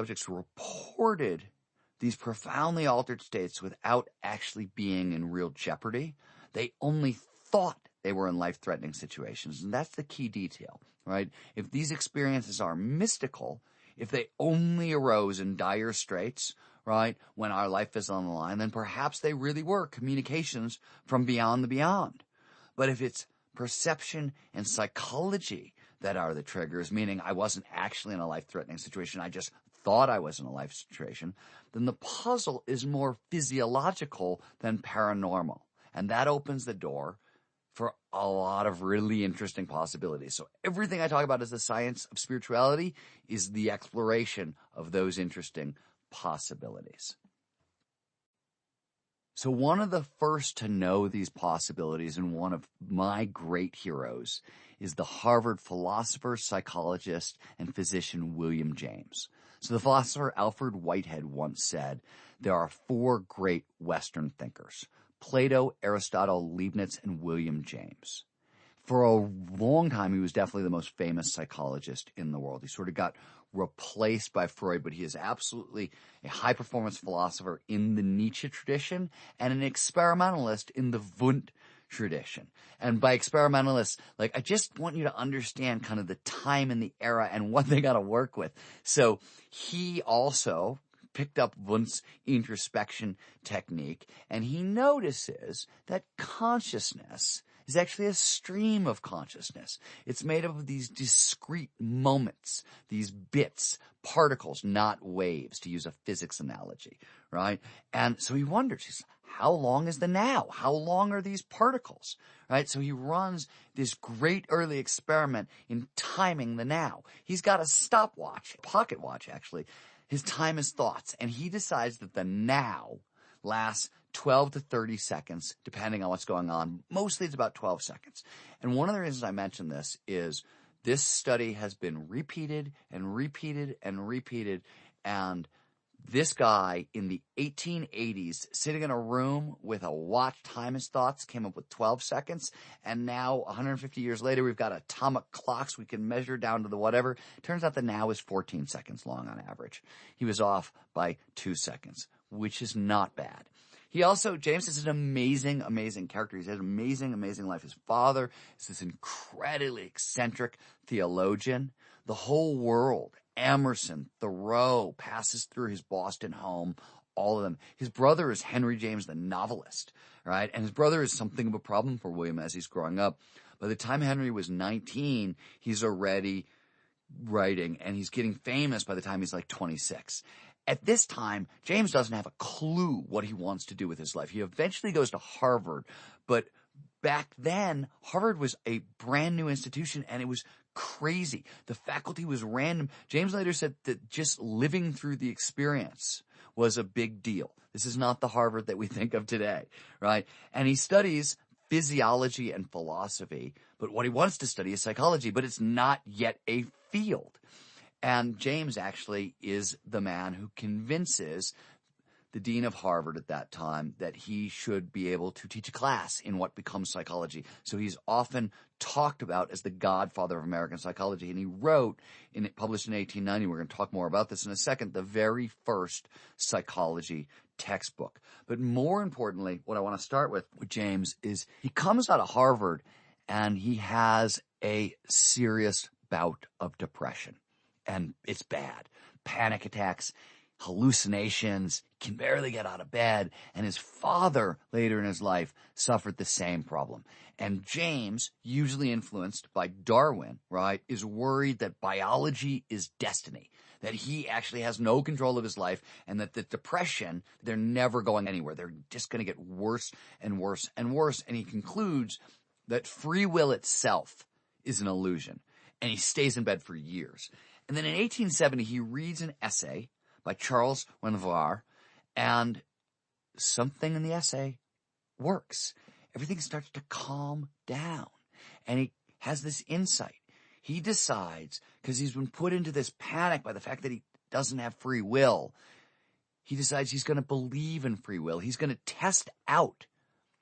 subjects reported these profoundly altered states without actually being in real jeopardy. They only thought they were in life-threatening situations. And that's the key detail, right? If these experiences are mystical, if they only arose in dire straits, right, when our life is on the line, then perhaps they really were communications from beyond the beyond. But if it's perception and psychology that are the triggers, meaning I wasn't actually in a life-threatening situation, I just thought I was in a life situation, then the puzzle is more physiological than paranormal. And that opens the door for a lot of really interesting possibilities. So everything I talk about as the science of spirituality is the exploration of those interesting possibilities. So one of the first to know these possibilities, and one of my great heroes, is the Harvard philosopher, psychologist, and physician William James. So the philosopher Alfred Whitehead once said, there are four great Western thinkers: Plato, Aristotle, Leibniz, and William James. For a long time, he was definitely the most famous psychologist in the world. He sort of got replaced by Freud, but he is absolutely a high-performance philosopher in the Nietzsche tradition and an experimentalist in the Wundt tradition. And by experimentalists, I just want you to understand kind of the time and the era and what they got to work with. So he also picked up Wundt's introspection technique, and he notices that consciousness is actually a stream of consciousness. It's made up of these discrete moments, these bits, particles, not waves, to use a physics analogy, right? And so he wonders, how long is the now? How long are these particles, right? So he runs this great early experiment in timing the now. He's got a stopwatch, pocket watch actually. His time is thoughts, and he decides that the now lasts 12 to 30 seconds, depending on what's going on. Mostly it's about 12 seconds. And one of the reasons I mention this is this study has been repeated and repeated and repeated. And this guy in the 1880s, sitting in a room with a watch, time his thoughts, came up with 12 seconds. And now, 150 years later, we've got atomic clocks we can measure down to the whatever. Turns out the now is 14 seconds long on average. He was off by 2 seconds, which is not bad. James is an amazing, amazing character. He's had an amazing, amazing life. His father is this incredibly eccentric theologian. The whole world, Emerson, Thoreau, passes through his Boston home, all of them. His brother is Henry James, the novelist, right? And his brother is something of a problem for William as he's growing up. By the time Henry was 19, he's already writing, and he's getting famous by the time he's 26. At this time, James doesn't have a clue what he wants to do with his life. He eventually goes to Harvard, but back then, Harvard was a brand new institution, and it was crazy. The faculty was random. James later said that just living through the experience was a big deal. This is not the Harvard that we think of today, right? And he studies physiology and philosophy, but what he wants to study is psychology, but it's not yet a field. And James actually is the man who convinces the dean of Harvard at that time that he should be able to teach a class in what becomes psychology. So he's often talked about as the godfather of American psychology. And he wrote, published in 1890, we're going to talk more about this in a second, the very first psychology textbook. But more importantly, what I want to start with James is he comes out of Harvard and he has a serious bout of depression. And it's bad. Panic attacks, hallucinations, can barely get out of bed. And his father, later in his life, suffered the same problem. And James, usually influenced by Darwin, right, is worried that biology is destiny, that he actually has no control of his life, and that the depression, they're never going anywhere. They're just going to get worse and worse and worse. And he concludes that free will itself is an illusion. And he stays in bed for years. And then in 1870, he reads an essay by Charles Renoir, and something in the essay works. Everything starts to calm down, and he has this insight. He decides, because he's been put into this panic by the fact that he doesn't have free will, he decides he's going to believe in free will. He's going to test out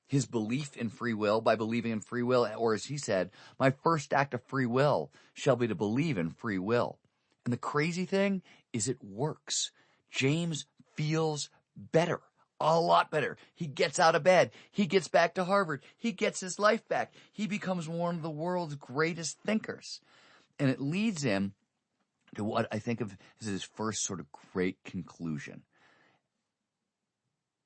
his belief in free will by believing in free will, or as he said, my first act of free will shall be to believe in free will. And the crazy thing is it works. James feels better, a lot better. He gets out of bed. He gets back to Harvard. He gets his life back. He becomes one of the world's greatest thinkers. And it leads him to what I think of as his first sort of great conclusion.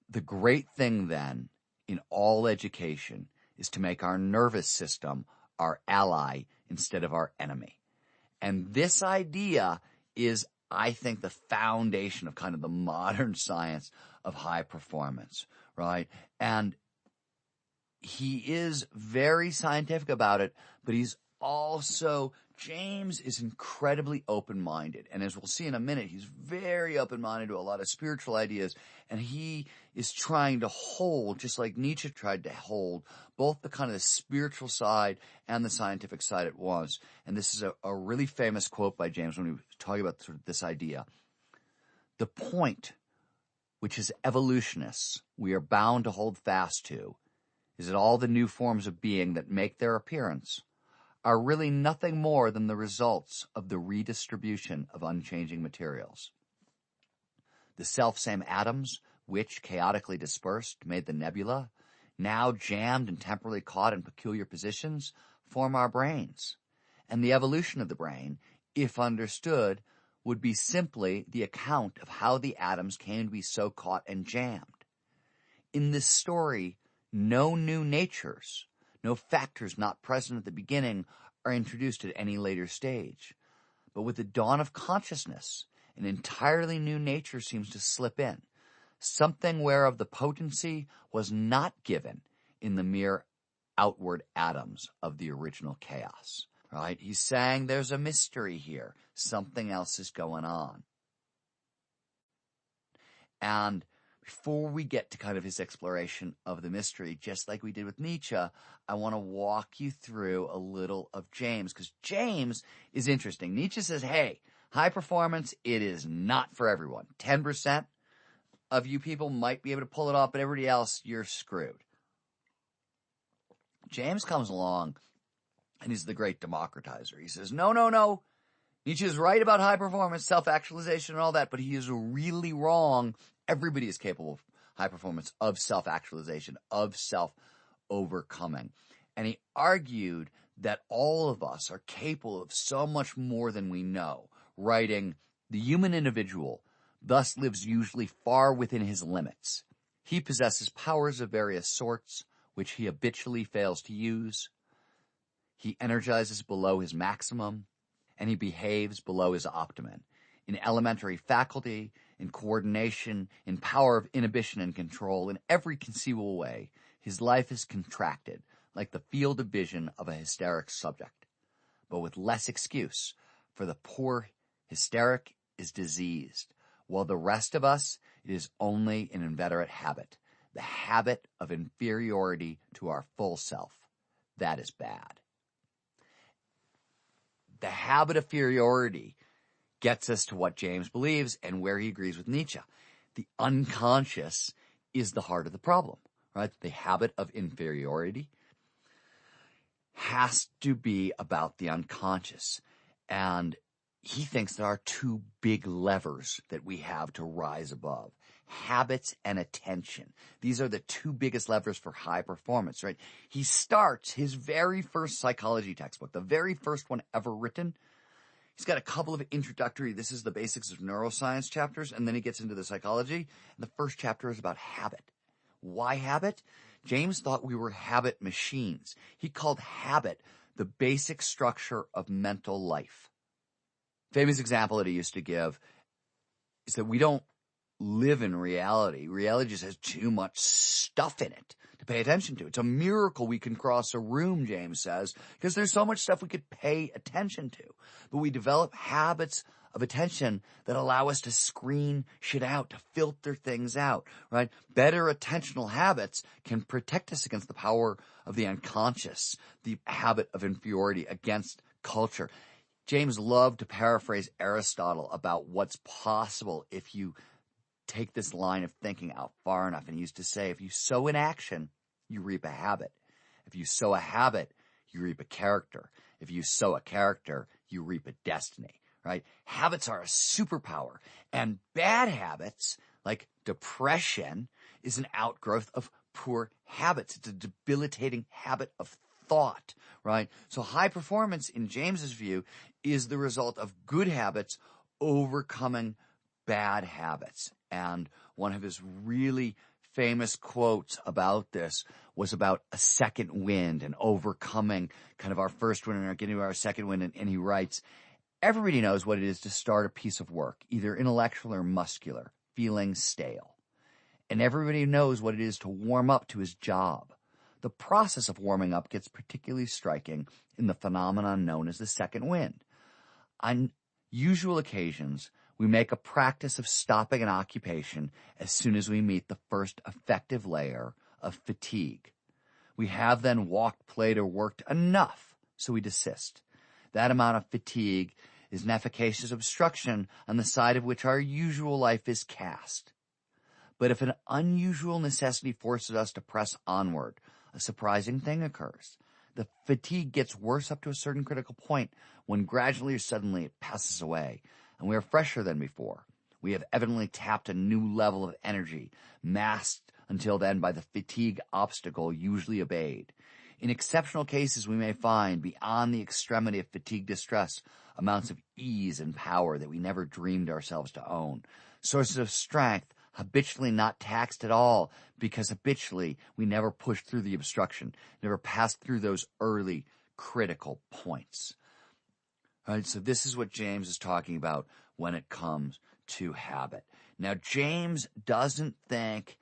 The great thing then in all education is to make our nervous system our ally instead of our enemy. And this idea is, I think, the foundation of kind of the modern science of high performance, right? And he is very scientific about it, but James is incredibly open-minded. And as we'll see in a minute, he's very open-minded to a lot of spiritual ideas. And he is trying to hold, just like Nietzsche tried to hold, both the kind of the spiritual side and the scientific side at once. And this is a really famous quote by James when he was talking about sort of this idea. The point, which as evolutionists we are bound to hold fast to, is that all the new forms of being that make their appearance are really nothing more than the results of the redistribution of unchanging materials. The selfsame atoms, which, chaotically dispersed, made the nebula, now jammed and temporarily caught in peculiar positions, form our brains. And the evolution of the brain, if understood, would be simply the account of how the atoms came to be so caught and jammed. In this story, no new natures, no factors not present at the beginning are introduced at any later stage. But with the dawn of consciousness, an entirely new nature seems to slip in, something whereof the potency was not given in the mere outward atoms of the original chaos. Right? He's saying there's a mystery here. Something else is going on. And before we get to kind of his exploration of the mystery, just like we did with Nietzsche, I want to walk you through a little of James, because James is interesting. Nietzsche says, hey, high performance, it is not for everyone. 10% of you people might be able to pull it off, but everybody else, you're screwed. James comes along, and he's the great democratizer. He says, no. Nietzsche is right about high performance, self-actualization, and all that, but he is really wrong. Everybody is capable of high performance, of self-actualization, of self-overcoming. And he argued that all of us are capable of so much more than we know, writing, the human individual thus lives usually far within his limits. He possesses powers of various sorts, which he habitually fails to use. He energizes below his maximum, and he behaves below his optimum. In elementary faculty, in coordination, in power of inhibition and control, in every conceivable way, his life is contracted, like the field of vision of a hysteric subject, but with less excuse, for the poor hysteric is diseased, while the rest of us, it is only an inveterate habit, the habit of inferiority to our full self. That is bad. The habit of inferiority gets us to what James believes and where he agrees with Nietzsche. The unconscious is the heart of the problem, right? The habit of inferiority has to be about the unconscious. And he thinks there are two big levers that we have to rise above: habits and attention. These are the two biggest levers for high performance, right? He starts his very first psychology textbook, the very first one ever written. He's got a couple of introductory, this is the basics of neuroscience chapters, and then he gets into the psychology. And the first chapter is about habit. Why habit? James thought we were habit machines. He called habit the basic structure of mental life. Famous example that he used to give is that we don't live in reality. Reality just has too much stuff in it to pay attention to. It's a miracle we can cross a room, James says, because there's so much stuff we could pay attention to. But we develop habits of attention that allow us to screen shit out, to filter things out, right? Better attentional habits can protect us against the power of the unconscious, the habit of inferiority against culture. James loved to paraphrase Aristotle about what's possible if you take this line of thinking out far enough. And he used to say, if you sow an action, you reap a habit. If you sow a habit, you reap a character. If you sow a character, you reap a destiny, right? Habits are a superpower, and bad habits, like depression, is an outgrowth of poor habits. It's a debilitating habit of thought, right? So high performance, in James's view, is the result of good habits overcoming bad habits. And one of his really famous quotes about this was about a second wind and overcoming kind of our first wind and getting to our second wind. And he writes, everybody knows what it is to start a piece of work, either intellectual or muscular, feeling stale. And everybody knows what it is to warm up to his job. The process of warming up gets particularly striking in the phenomenon known as the second wind. On usual occasions, we make a practice of stopping an occupation as soon as we meet the first effective layer of fatigue. We have then walked, played, or worked enough, so we desist. That amount of fatigue is an efficacious obstruction on the side of which our usual life is cast. But if an unusual necessity forces us to press onward, a surprising thing occurs. The fatigue gets worse up to a certain critical point when gradually or suddenly it passes away, and we are fresher than before. We have evidently tapped a new level of energy, masked until then by the fatigue obstacle usually obeyed. In exceptional cases, we may find, beyond the extremity of fatigue distress, amounts of ease and power that we never dreamed ourselves to own, sources of strength habitually not taxed at all, because habitually we never pushed through the obstruction, never passed through those early critical points. All right, so this is what James is talking about when it comes to habit. Now, James doesn't think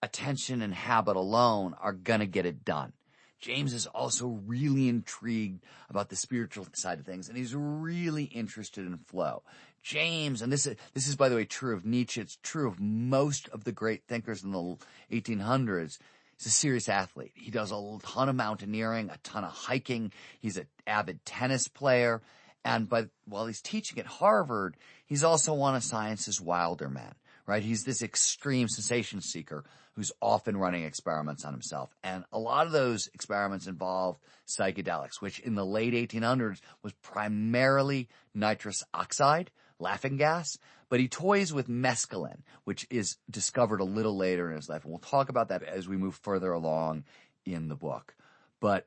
attention and habit alone are going to get it done. James is also really intrigued about the spiritual side of things, and he's really interested in flow. James, and this is, by the way, true of Nietzsche, it's true of most of the great thinkers in the 1800s, he's a serious athlete. He does a ton of mountaineering, a ton of hiking. He's an avid tennis player. And while he's teaching at Harvard, he's also one of science's wilder men, right? He's this extreme sensation seeker who's often running experiments on himself. And a lot of those experiments involve psychedelics, which in the late 1800s was primarily nitrous oxide, laughing gas, but he toys with mescaline, which is discovered a little later in his life. And we'll talk about that as we move further along in the book. But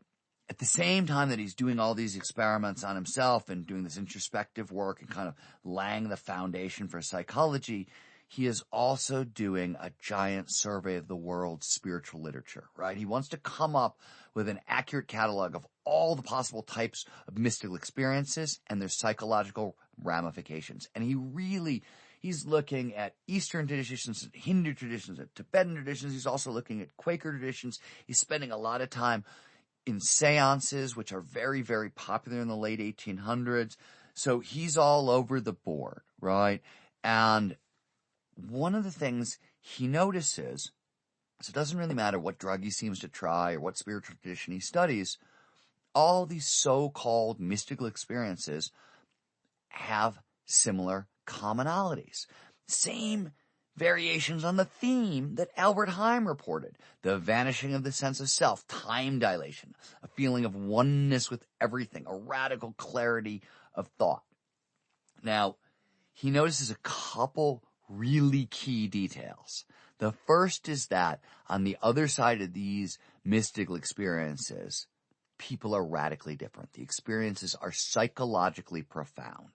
at the same time that he's doing all these experiments on himself and doing this introspective work and kind of laying the foundation for psychology, he is also doing a giant survey of the world's spiritual literature, right? He wants to come up with an accurate catalog of all the possible types of mystical experiences and their psychological ramifications. And he's looking at Eastern traditions, Hindu traditions, at Tibetan traditions. He's also looking at Quaker traditions. He's spending a lot of time in seances, which are very, very popular in the late 1800s. So he's all over the board, right? And one of the things he notices is it doesn't really matter what drug he seems to try or what spiritual tradition he studies, all these so-called mystical experiences have similar commonalities. Same variations on the theme that Albert Heim reported. The vanishing of the sense of self, time dilation, a feeling of oneness with everything, a radical clarity of thought. Now, he notices a couple really key details. The first is that on the other side of these mystical experiences, people are radically different. The experiences are psychologically profound.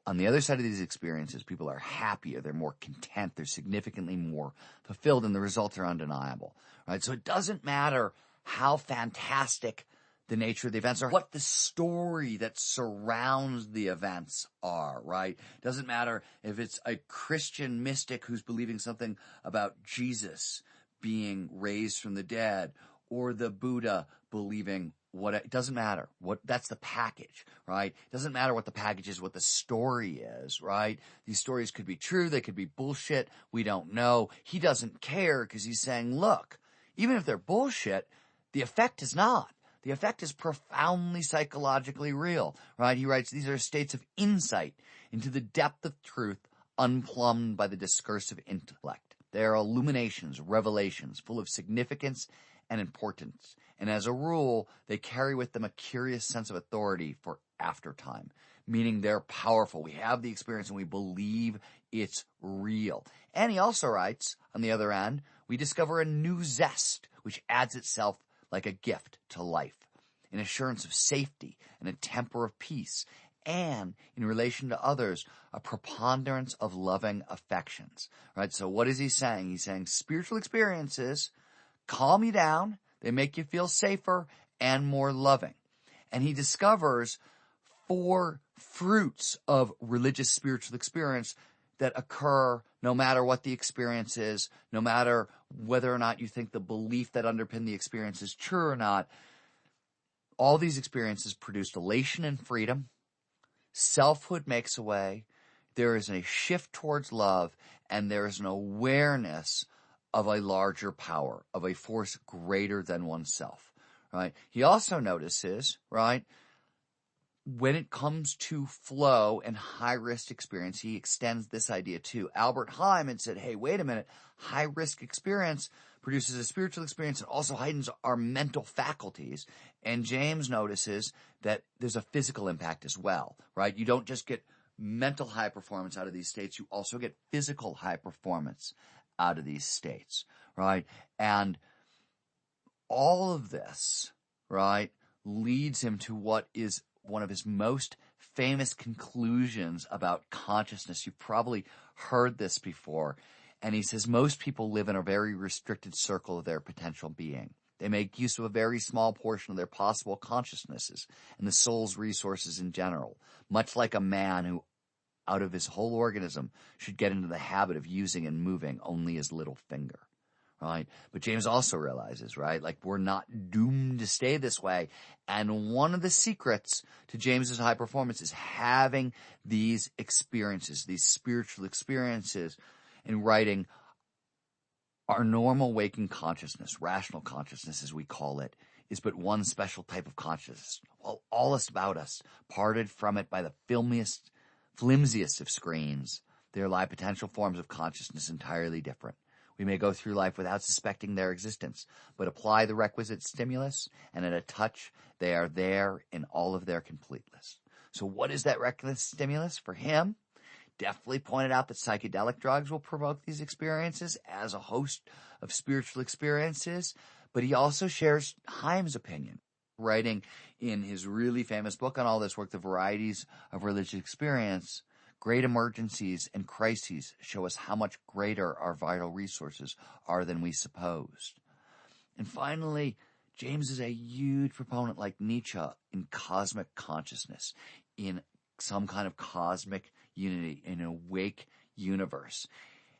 On the other side of these experiences, people are happier, they're more content, they're significantly more fulfilled, and the results are undeniable, right? So it doesn't matter how fantastic the nature of the events are, what the story that surrounds the events are, right? It doesn't matter if it's a Christian mystic who's believing something about Jesus being raised from the dead, or the Buddha believing it doesn't matter. That's the package, right? It doesn't matter what the package is, what the story is, right? These stories could be true, they could be bullshit, we don't know. He doesn't care because he's saying, look, even if they're bullshit, the effect is not. The effect is profoundly psychologically real, right? He writes, these are states of insight into the depth of truth unplumbed by the discursive intellect. They are illuminations, revelations, full of significance and importance. And as a rule, they carry with them a curious sense of authority for after time, meaning they're powerful. We have the experience and we believe it's real. And he also writes, on the other end, we discover a new zest, which adds itself like a gift to life, an assurance of safety and a temper of peace, and in relation to others, a preponderance of loving affections, right? So what is he saying? He's saying spiritual experiences calm you down, they make you feel safer and more loving. And he discovers 4 fruits of religious spiritual experience that occur no matter what the experience is, no matter whether or not you think the belief that underpinned the experience is true or not. All these experiences produce elation and freedom. Selfhood makes away. There is a shift towards love, and there is an awareness of a larger power, of a force greater than oneself, right? He also notices, right, when it comes to flow and high-risk experience, he extends this idea too. Albert Hyman said, hey, wait a minute, high-risk experience produces a spiritual experience and also heightens our mental faculties. And James notices that there's a physical impact as well, right? You don't just get mental high performance out of these states, you also get physical high performance out of these states, right? And all of this, right, leads him to what is one of his most famous conclusions about consciousness. You've probably heard this before. And he says most people live in a very restricted circle of their potential being. They make use of a very small portion of their possible consciousnesses and the soul's resources in general, much like a man who, out of his whole organism, should get into the habit of using and moving only his little finger, right? But James also realizes, right, like we're not doomed to stay this way. And one of the secrets to James's high performance is having these experiences, these spiritual experiences, in writing. Our normal waking consciousness, rational consciousness as we call it, is but one special type of consciousness. All is about us, parted from it by the flimsiest of screens. There lie potential forms of consciousness entirely different. We may go through life without suspecting their existence, but apply the requisite stimulus, and at a touch, they are there in all of their completeness. So what is that requisite stimulus for him? Definitely pointed out that psychedelic drugs will provoke these experiences as a host of spiritual experiences, but he also shares Hyman's opinion, writing in his really famous book on all this work, The Varieties of Religious Experience. Great emergencies and crises show us how much greater our vital resources are than we supposed. And finally, James is a huge proponent, like Nietzsche, in cosmic consciousness, in some kind of cosmic unity, in an awake universe.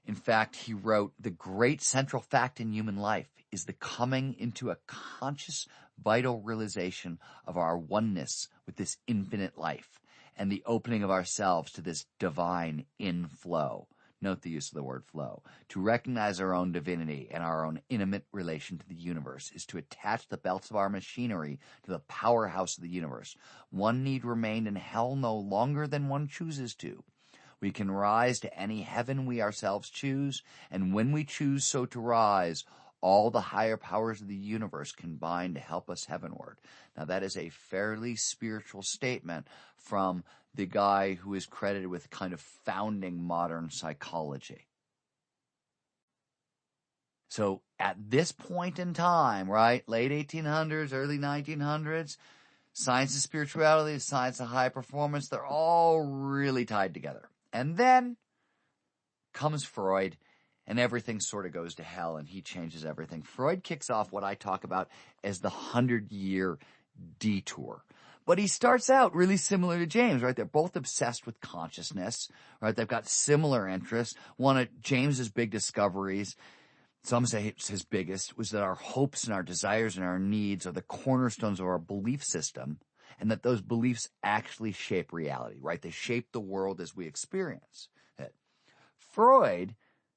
In fact, he wrote, the great central fact in human life is the coming into a conscious, vital realization of our oneness with this infinite life and the opening of ourselves to this divine inflow. Note the use of the word flow. To recognize our own divinity and our own intimate relation to the universe is to attach the belts of our machinery to the powerhouse of the universe. One need remain in hell no longer than one chooses to. We can rise to any heaven we ourselves choose, and when we choose so to rise, all the higher powers of the universe combine to help us heavenward. Now that is a fairly spiritual statement from the guy who is credited with kind of founding modern psychology. So at this point in time, right, late 1800s, early 1900s, science and spirituality, science and high performance, they're all really tied together. And then comes Freud, and everything sort of goes to hell, and he changes everything. Freud kicks off what I talk about as the 100-year detour. But he starts out really similar to James, right? They're both obsessed with consciousness, right? They've got similar interests. One of James's big discoveries, some say it's his biggest, was that our hopes and our desires and our needs are the cornerstones of our belief system, and that those beliefs actually shape reality, right? They shape the world as we experience it. Freud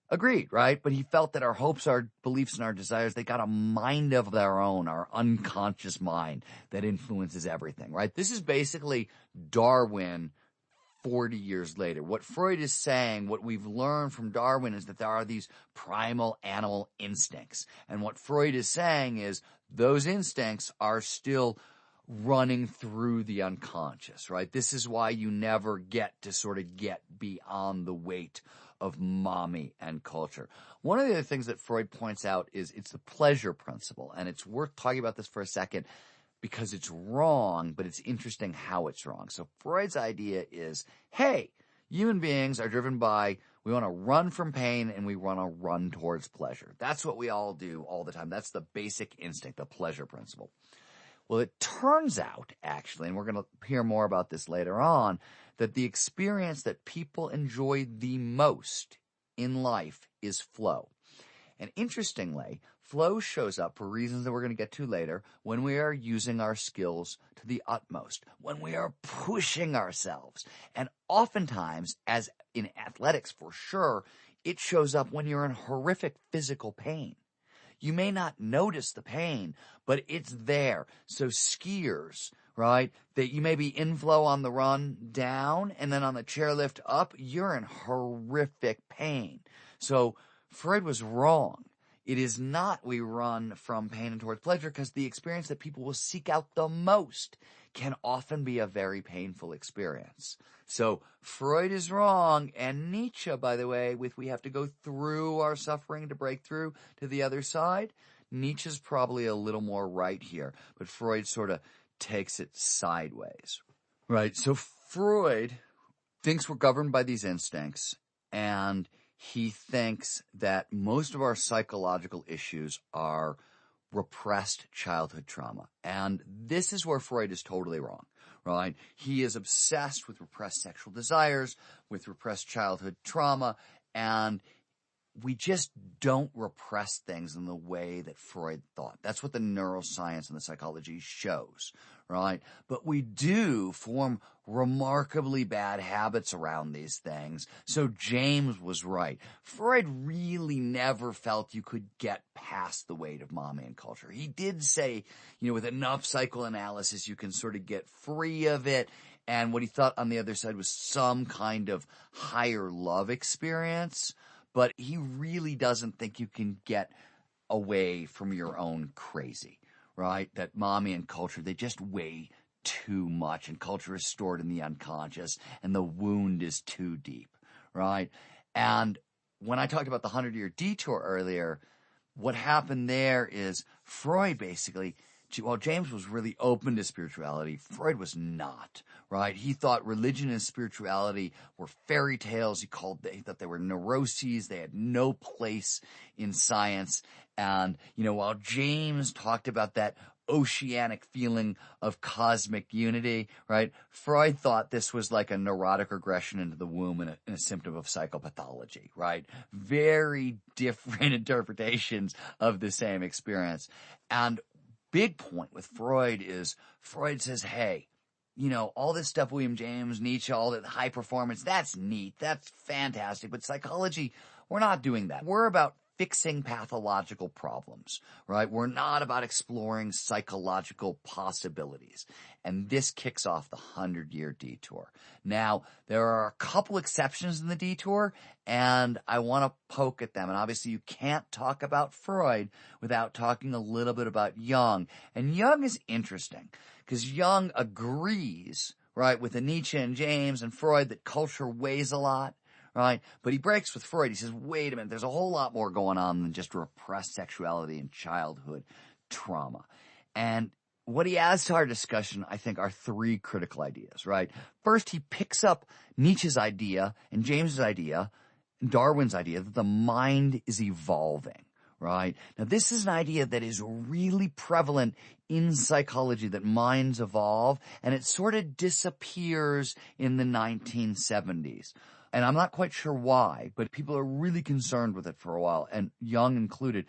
agreed, right? But he felt that our hopes, our beliefs, and our desires, they got a mind of their own, our unconscious mind that influences everything, right? This is basically Darwin 40 years later. What Freud is saying, what we've learned from Darwin, is that there are these primal animal instincts. And what Freud is saying is those instincts are still running through the unconscious, right? This is why you never get to sort of get beyond the weight of mommy and culture. One of the other things that Freud points out is it's the pleasure principle, and it's worth talking about this for a second because it's wrong, but it's interesting how it's wrong. So Freud's idea is, hey, human beings are driven by, we want to run from pain and we want to run towards pleasure. That's what we all do all the time. That's the basic instinct, the pleasure principle. Well, it turns out, actually, and we're going to hear more about this later on, that the experience that people enjoy the most in life is flow. And interestingly, flow shows up for reasons that we're going to get to later when we are using our skills to the utmost, when we are pushing ourselves. And oftentimes, as in athletics for sure, it shows up when you're in horrific physical pain. You may not notice the pain, but it's there. So skiers, right, that you may be in flow on the run down and then on the chairlift up, you're in horrific pain. So Freud was wrong. It is not we run from pain and towards pleasure because the experience that people will seek out the most can often be a very painful experience. So Freud is wrong, and Nietzsche, by the way, with we have to go through our suffering to break through to the other side, Nietzsche's probably a little more right here, but Freud sort of takes it sideways. Right, so Freud thinks we're governed by these instincts, and he thinks that most of our psychological issues are repressed childhood trauma. And this is where Freud is totally wrong, right? He is obsessed with repressed sexual desires, with repressed childhood trauma, and we just don't repress things in the way that Freud thought. That's what the neuroscience and the psychology shows, right? But we do form remarkably bad habits around these things. So James was right. Freud really never felt you could get past the weight of mommy and culture. He did say, with enough psychoanalysis, you can sort of get free of it. And what he thought on the other side was some kind of higher love experience. But he really doesn't think you can get away from your own crazy, right? That mommy and culture, they just weigh too much, and culture is stored in the unconscious, and the wound is too deep, right? And when I talked about the 100-year detour earlier, what happened there is Freud basically, while James was really open to spirituality, Freud was not, right? He thought religion and spirituality were fairy tales. He thought they were neuroses. They had no place in science. And, while James talked about that oceanic feeling of cosmic unity, right? Freud thought this was like a neurotic regression into the womb and a symptom of psychopathology, right? Very different interpretations of the same experience. And big point with Freud is Freud says, hey, all this stuff, William James, Nietzsche, all that high performance, that's neat. That's fantastic. But psychology, we're not doing that. We're about fixing pathological problems, right? We're not about exploring psychological possibilities. And this kicks off the 100-year detour. Now, there are a couple exceptions in the detour, and I want to poke at them. And obviously, you can't talk about Freud without talking a little bit about Jung. And Jung is interesting because Jung agrees, right, with the Nietzsche and James and Freud that culture weighs a lot. Right? But he breaks with Freud. He says, wait a minute, there's a whole lot more going on than just repressed sexuality and childhood trauma. And what he adds to our discussion, I think, are three critical ideas, right? First, he picks up Nietzsche's idea and James's idea, and Darwin's idea that the mind is evolving, right? Now, this is an idea that is really prevalent in psychology, that minds evolve, and it sort of disappears in the 1970s. And I'm not quite sure why, but people are really concerned with it for a while, and Jung included.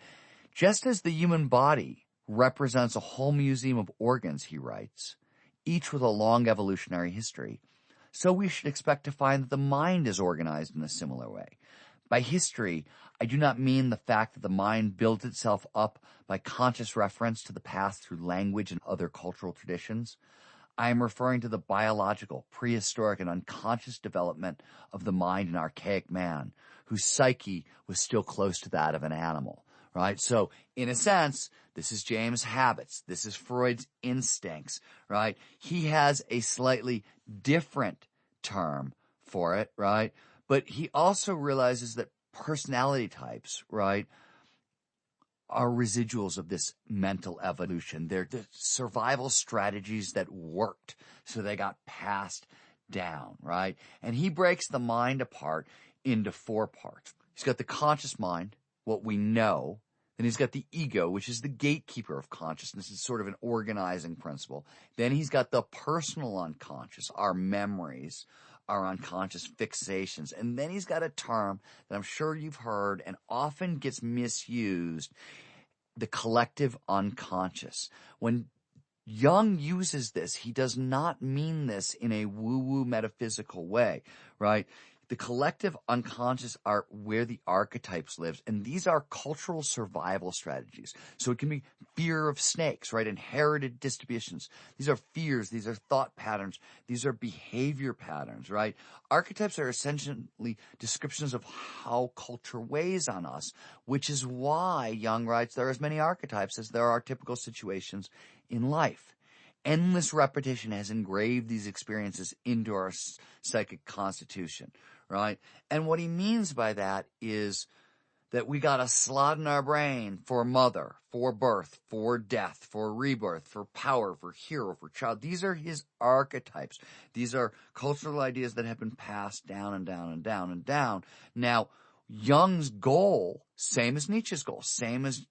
Just as the human body represents a whole museum of organs, he writes, each with a long evolutionary history, so we should expect to find that the mind is organized in a similar way. By history, I do not mean the fact that the mind builds itself up by conscious reference to the past through language and other cultural traditions. I am referring to the biological, prehistoric, and unconscious development of the mind in archaic man, whose psyche was still close to that of an animal, right? So, in a sense, This is James' habits. This is Freud's instincts, right? He has a slightly different term for it, right? But he also realizes that personality types, right, are residuals of this mental evolution. They're the survival strategies that worked, so they got passed down, right? And he breaks the mind apart into 4 parts. He's got the conscious mind, what we know. Then he's got the ego, which is the gatekeeper of consciousness. It's sort of an organizing principle. Then he's got the personal unconscious, our memories, our unconscious fixations. And then he's got a term that I'm sure you've heard and often gets misused, the collective unconscious. When Jung uses this, he does not mean this in a woo-woo metaphysical way, right? The collective unconscious are where the archetypes live, and these are cultural survival strategies. So it can be fear of snakes, right? Inherited distributions. These are fears. These are thought patterns. These are behavior patterns, right? Archetypes are essentially descriptions of how culture weighs on us, which is why Jung writes there are as many archetypes as there are typical situations in life. Endless repetition has engraved these experiences into our psychic constitution, right? And what he means by that is that we got a slot in our brain for mother, for birth, for death, for rebirth, for power, for hero, for child. These are his archetypes. These are cultural ideas that have been passed down and down and down and down. Now, Jung's goal, same as Nietzsche's goal, same as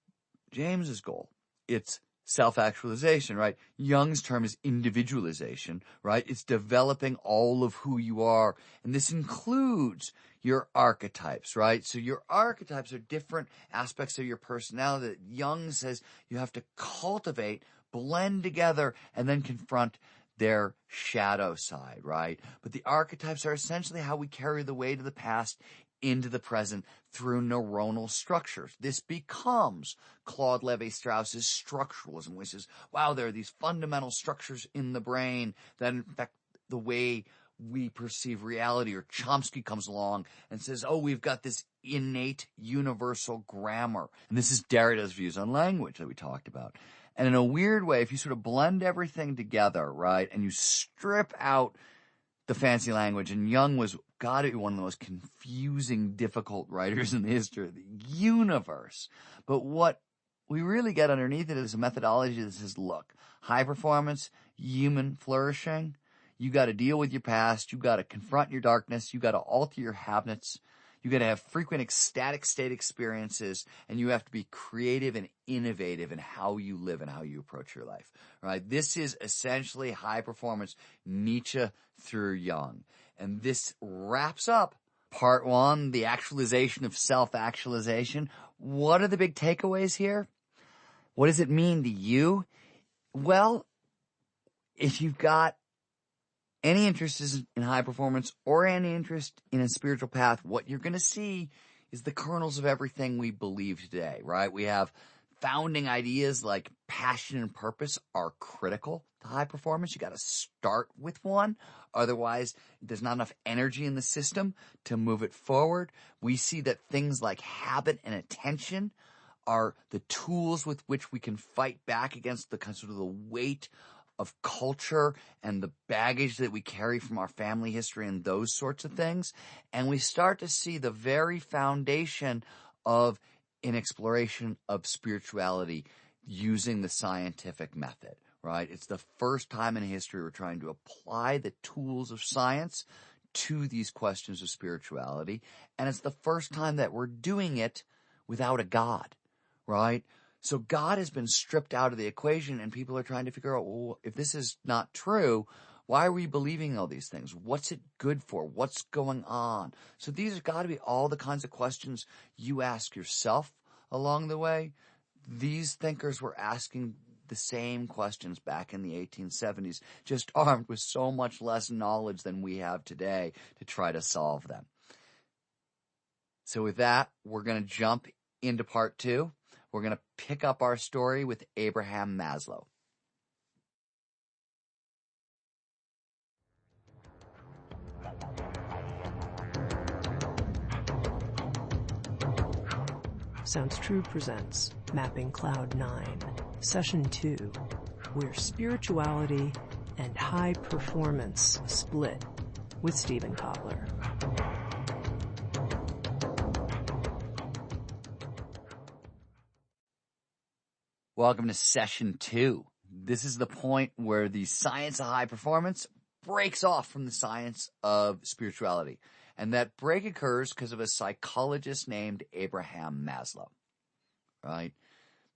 James's goal, it's self-actualization, right? Jung's term is individualization, right? It's developing all of who you are. And this includes your archetypes, right? So your archetypes are different aspects of your personality that Jung says you have to cultivate, blend together, and then confront their shadow side, right? But the archetypes are essentially how we carry the weight of the past into the present through neuronal structures. This becomes Claude Lévi-Strauss's structuralism, which is, wow, there are these fundamental structures in the brain that affect the way we perceive reality. Or Chomsky comes along and says, oh, we've got this innate universal grammar. And this is Derrida's views on language that we talked about. And in a weird way, if you sort of blend everything together, right, and you strip out the fancy language, and Jung was got to be one of the most confusing, difficult writers in the history of the universe. But what we really get underneath it is a methodology that says, look, high performance, human flourishing, you got to deal with your past, you got to confront your darkness, you got to alter your habits, you got to have frequent ecstatic state experiences, and you have to be creative and innovative in how you live and how you approach your life, right? This is essentially high performance Nietzsche through Jung. And this wraps up part 1, the actualization of self-actualization. What are the big takeaways here? What does it mean to you? Well, if you've got any interest in high performance or any interest in a spiritual path, what you're going to see is the kernels of everything we believe today, right? We have founding ideas like passion and purpose are critical to high performance. You got to start with one. Otherwise, there's not enough energy in the system to move it forward. We see that things like habit and attention are the tools with which we can fight back against the sort of the weight of culture and the baggage that we carry from our family history and those sorts of things. And we start to see the very foundation of an exploration of spirituality using the scientific method, right? It's the first time in history we're trying to apply the tools of science to these questions of spirituality. And it's the first time that we're doing it without a God, right? So God has been stripped out of the equation, and people are trying to figure out, well, if this is not true, why are we believing all these things? What's it good for? What's going on? So these have got to be all the kinds of questions you ask yourself along the way. These thinkers were asking the same questions back in the 1870s, just armed with so much less knowledge than we have today to try to solve them. So with that, we're going to jump into part 2. We're going to pick up our story with Abraham Maslow. Sounds True presents Mapping Cloud 9, Session 2, where spirituality and high performance split, with Stephen Kotler. Welcome to Session 2. This is the point where the science of high performance breaks off from the science of spirituality. And that break occurs because of a psychologist named Abraham Maslow, right?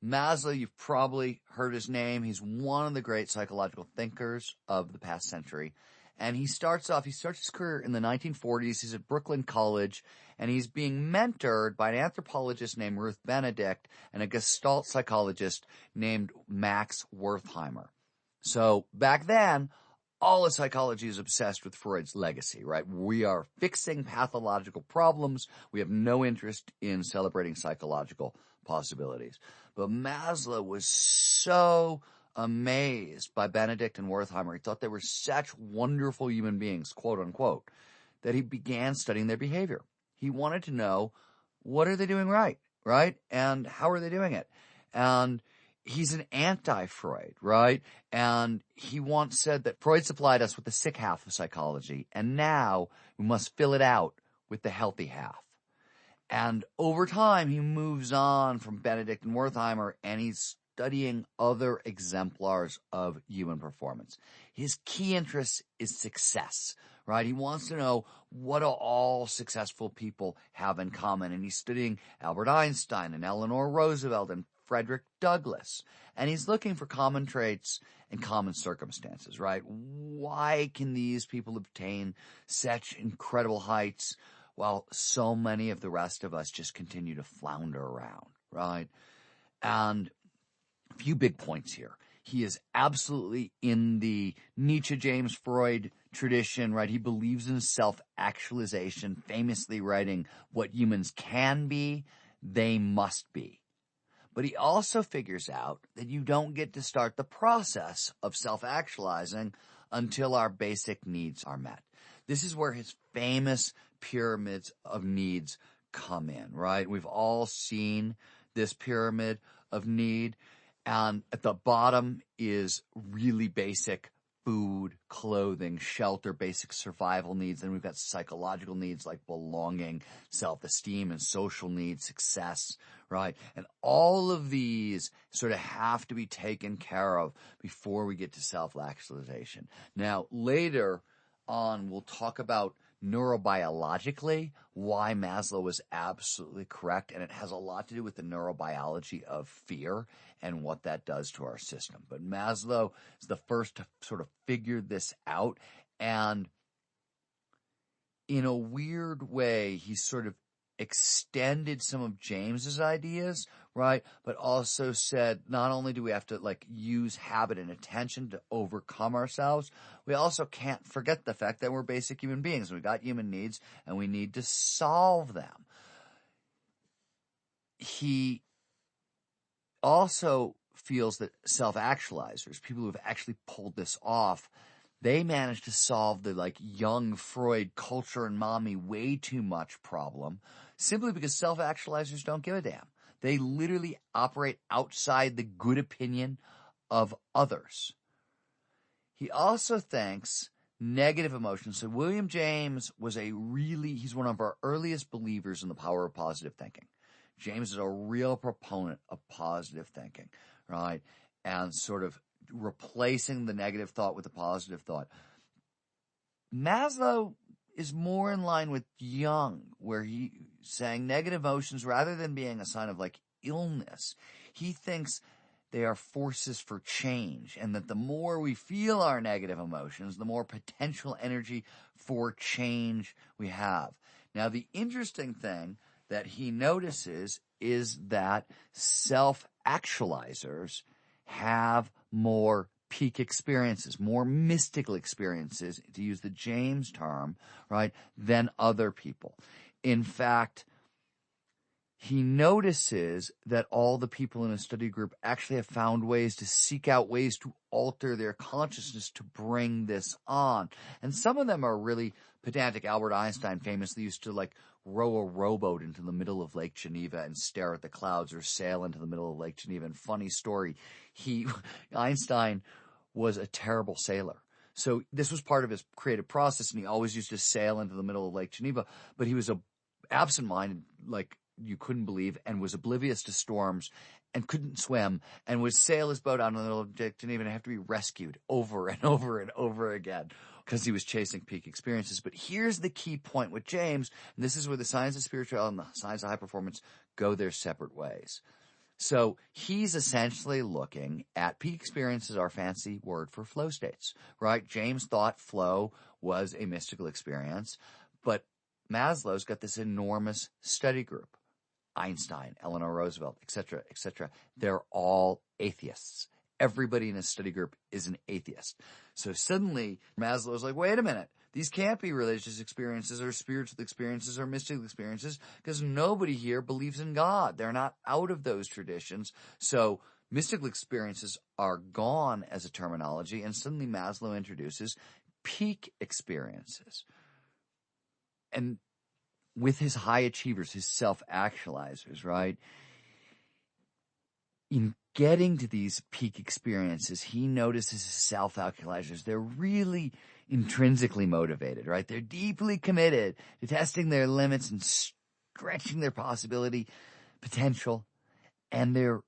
Maslow, you've probably heard his name. He's one of the great psychological thinkers of the past century. And he starts his career in the 1940s. He's at Brooklyn College, and he's being mentored by an anthropologist named Ruth Benedict and a Gestalt psychologist named Max Wertheimer. So back then, all of psychology is obsessed with Freud's legacy, right? We are fixing pathological problems. We have no interest in celebrating psychological possibilities. But Maslow was so amazed by Benedict and Wertheimer. He thought they were such wonderful human beings, quote unquote, that he began studying their behavior. He wanted to know, what are they doing right? And how are they doing it? And he's an anti-Freud, right? And he once said that Freud supplied us with the sick half of psychology, and now we must fill it out with the healthy half. And over time, he moves on from Benedict and Wertheimer, and he's studying other exemplars of human performance. His key interest is success, right? He wants to know, what do all successful people have in common? And he's studying Albert Einstein and Eleanor Roosevelt and Frederick Douglass. And he's looking for common traits and common circumstances, right? Why can these people obtain such incredible heights while so many of the rest of us just continue to flounder around, right? And a few big points here. He is absolutely in the Nietzsche, James Freud tradition, right? He believes in self-actualization, famously writing, what humans can be, they must be. But he also figures out that you don't get to start the process of self-actualizing until our basic needs are met. This is where his famous pyramids of needs come in, right? We've all seen this pyramid of need, and at the bottom is really basic food, clothing, shelter, basic survival needs. And we've got psychological needs like belonging, self-esteem, and social needs, success, right? And all of these sort of have to be taken care of before we get to self-actualization. Now, later on, we'll talk about neurobiologically why Maslow was absolutely correct, and it has a lot to do with the neurobiology of fear and what that does to our system. But Maslow is the first to sort of figure this out, and in a weird way, he sort of extended some of James's ideas, right? But also said, not only do we have to use habit and attention to overcome ourselves, we also can't forget the fact that we're basic human beings. We've got human needs and we need to solve them. He also feels that self-actualizers, people who have actually pulled this off, they managed to solve the young Freud culture and mommy way too much problem simply because self-actualizers don't give a damn. They literally operate outside the good opinion of others. He also thinks negative emotions. So William James he's one of our earliest believers in the power of positive thinking. James is a real proponent of positive thinking, right? And sort of replacing the negative thought with the positive thought. Maslow is more in line with Jung, where he's saying negative emotions, rather than being a sign of illness, he thinks they are forces for change, and that the more we feel our negative emotions, the more potential energy for change we have. Now, the interesting thing that he notices is that self-actualizers have more peak experiences, more mystical experiences, to use the James term, right, than other people. In fact, he notices that all the people in his study group actually have found ways to seek out ways to alter their consciousness to bring this on. And some of them are really pedantic. Albert Einstein famously used to row a rowboat into the middle of Lake Geneva and stare at the clouds, or sail into the middle of Lake Geneva. And funny story, Einstein was a terrible sailor. So this was part of his creative process, and he always used to sail into the middle of Lake Geneva. But he was absent-minded, you couldn't believe, and was oblivious to storms and couldn't swim and would sail his boat out in the middle of Lake Geneva and have to be rescued over and over and over again because he was chasing peak experiences. But here's the key point with James, and this is where the science of spirituality and the science of high performance go their separate ways. So he's essentially looking at peak experiences, our fancy word for flow states, right? James thought flow was a mystical experience, but Maslow's got this enormous study group. Einstein, Eleanor Roosevelt, etc., etc. They're all atheists. Everybody in his study group is an atheist. So suddenly Maslow's like, wait a minute. These can't be religious experiences or spiritual experiences or mystical experiences because nobody here believes in God. They're not out of those traditions. So mystical experiences are gone as a terminology, and suddenly Maslow introduces peak experiences. And with his high achievers, his self-actualizers, right? In getting to these peak experiences, he notices his self-actualizers. They're really intrinsically motivated, right? They're deeply committed to testing their limits and stretching their potential, and they're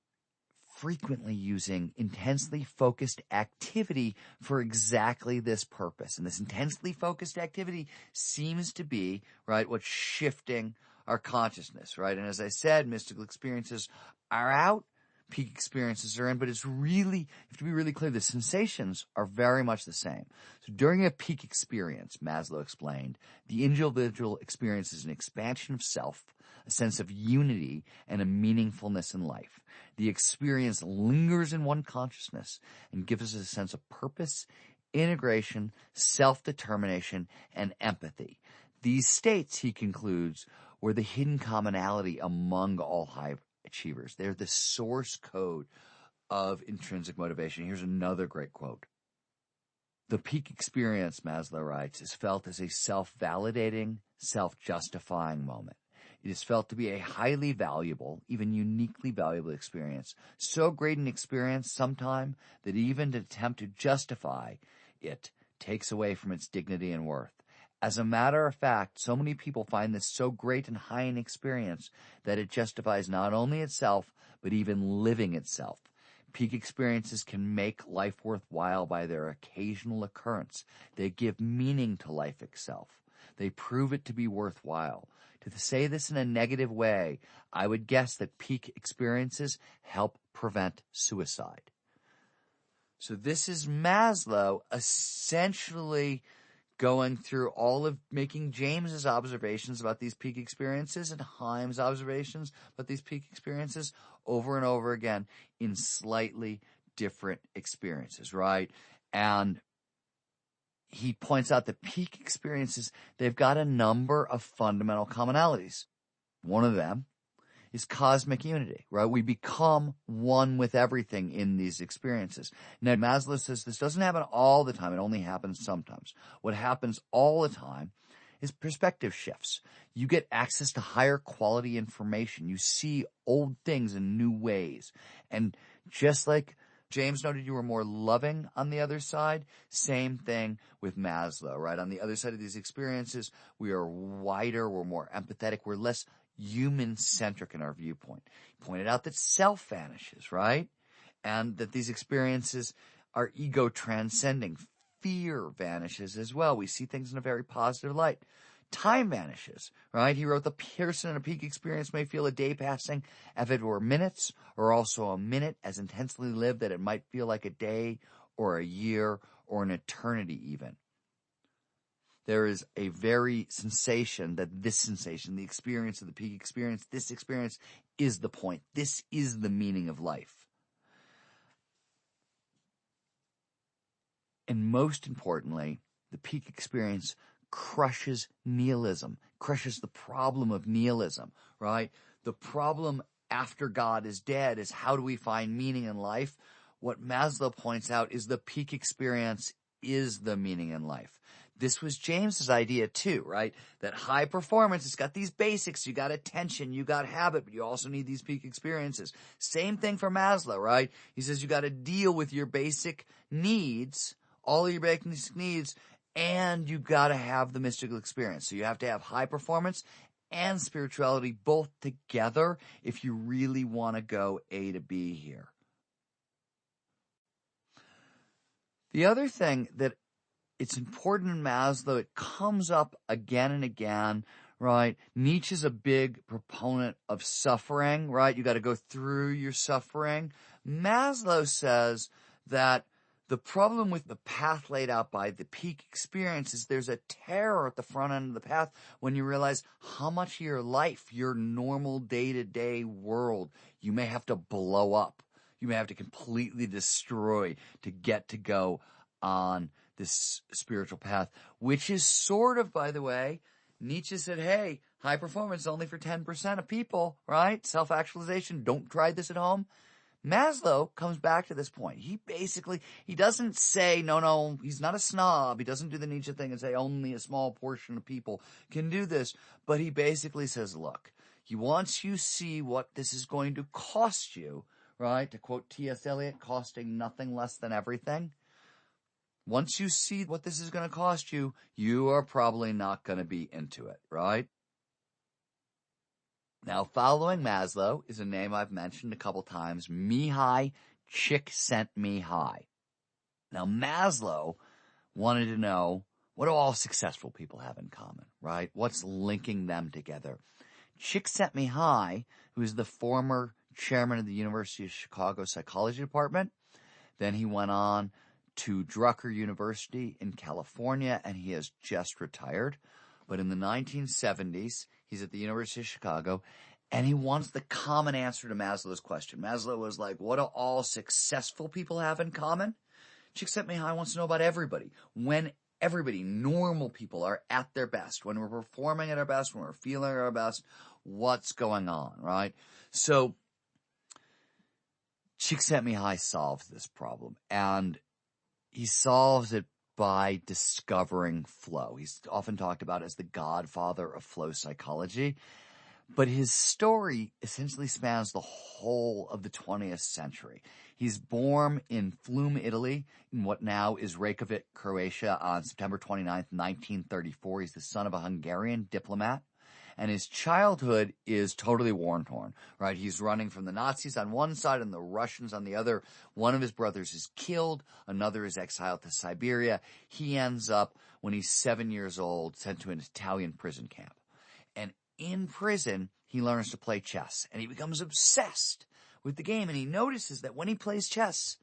frequently using intensely focused activity for exactly this purpose. And this intensely focused activity seems to be, right, what's shifting our consciousness, right? And as I said, mystical experiences are out, peak experiences are in, but you have to be really clear, the sensations are very much the same. So during a peak experience, Maslow explained, the individual experiences an expansion of self, a sense of unity, and a meaningfulness in life. The experience lingers in one consciousness and gives us a sense of purpose, integration, self-determination, and empathy. These states, he concludes, were the hidden commonality among all high achievers. They're the source code of intrinsic motivation. Here's another great quote. The peak experience, Maslow writes, is felt as a self-validating, self-justifying moment. It is felt to be a highly valuable, even uniquely valuable experience. So great an experience sometime that even to attempt to justify it takes away from its dignity and worth. As a matter of fact, so many people find this so great and high an experience that it justifies not only itself, but even living itself. Peak experiences can make life worthwhile by their occasional occurrence. They give meaning to life itself. They prove it to be worthwhile. To say this in a negative way, I would guess that peak experiences help prevent suicide. So this is Maslow essentially going through all of making James's observations about these peak experiences and Heim's observations about these peak experiences over and over again in slightly different experiences, right? And he points out that peak experiences, they've got a number of fundamental commonalities. One of them is cosmic unity, right? We become one with everything in these experiences. Now, Maslow says this doesn't happen all the time. It only happens sometimes. What happens all the time is perspective shifts. You get access to higher quality information. You see old things in new ways. And just like James noted you were more loving on the other side, same thing with Maslow, right? On the other side of these experiences, we are wider, we're more empathetic, we're less human-centric in our viewpoint. He pointed out that self vanishes, right? And that these experiences are ego-transcending. Fear vanishes as well. We see things in a very positive light. Time vanishes, right? He wrote, the person in a peak experience may feel a day passing as if it were minutes, or also a minute as intensely lived that it might feel like a day or a year or an eternity even. There is a very sensation that this sensation, the experience of the peak experience, this experience is the point. This is the meaning of life. And most importantly, the peak experience crushes nihilism, crushes the problem of nihilism, right? The problem after God is dead is how do we find meaning in life? What Maslow points out is the peak experience is the meaning in life. This was James's idea too, right? That high performance, it's got these basics. You got attention, you got habit, but you also need these peak experiences. Same thing for Maslow, right? He says you got to deal with your basic needs, all of your basic needs, and you got to have the mystical experience. So you have to have high performance and spirituality both together if you really want to go A to B here. The other thing that it's important in Maslow, it comes up again and again, right? Nietzsche's a big proponent of suffering, right? You got to go through your suffering. Maslow says that the problem with the path laid out by the peak experience is there's a terror at the front end of the path when you realize how much of your life, your normal day-to-day world, you may have to blow up. You may have to completely destroy to get to go on this spiritual path, which is sort of, by the way, Nietzsche said, hey, high performance is only for 10% of people, right? Self-actualization, don't try this at home. Maslow comes back to this point. He doesn't say, no, he's not a snob. He doesn't do the Nietzsche thing and say only a small portion of people can do this. But he basically says, look, once you see what this is going to cost you, right? To quote T.S. Eliot, costing nothing less than everything. Once you see what this is going to cost you, you are probably not going to be into it, right? Now, following Maslow is a name I've mentioned a couple times, Mihai Csikszentmihalyi. Now, Maslow wanted to know, what do all successful people have in common, right? What's linking them together? Csikszentmihalyi, who is the former chairman of the University of Chicago Psychology Department, then he went on to Drucker University in California, and he has just retired. But in the 1970s, he's at the University of Chicago, and he wants the common answer to Maslow's question. Maslow was like, what do all successful people have in common? Csikszentmihalyi wants to know about everybody. When everybody, normal people, are at their best, when we're performing at our best, when we're feeling our best, what's going on, right? So Csikszentmihalyi solves this problem, and he solves it by discovering flow. He's often talked about as the godfather of flow psychology, but his story essentially spans the whole of the 20th century. He's born in Flume, Italy, in what now is Reykjavik, Croatia, on September 29th, 1934. He's the son of a Hungarian diplomat. And his childhood is totally war-torn, right? He's running from the Nazis on one side and the Russians on the other. One of his brothers is killed. Another is exiled to Siberia. He ends up, when he's 7 years old, sent to an Italian prison camp. And in prison, he learns to play chess. And he becomes obsessed with the game. And he notices that when he plays chess,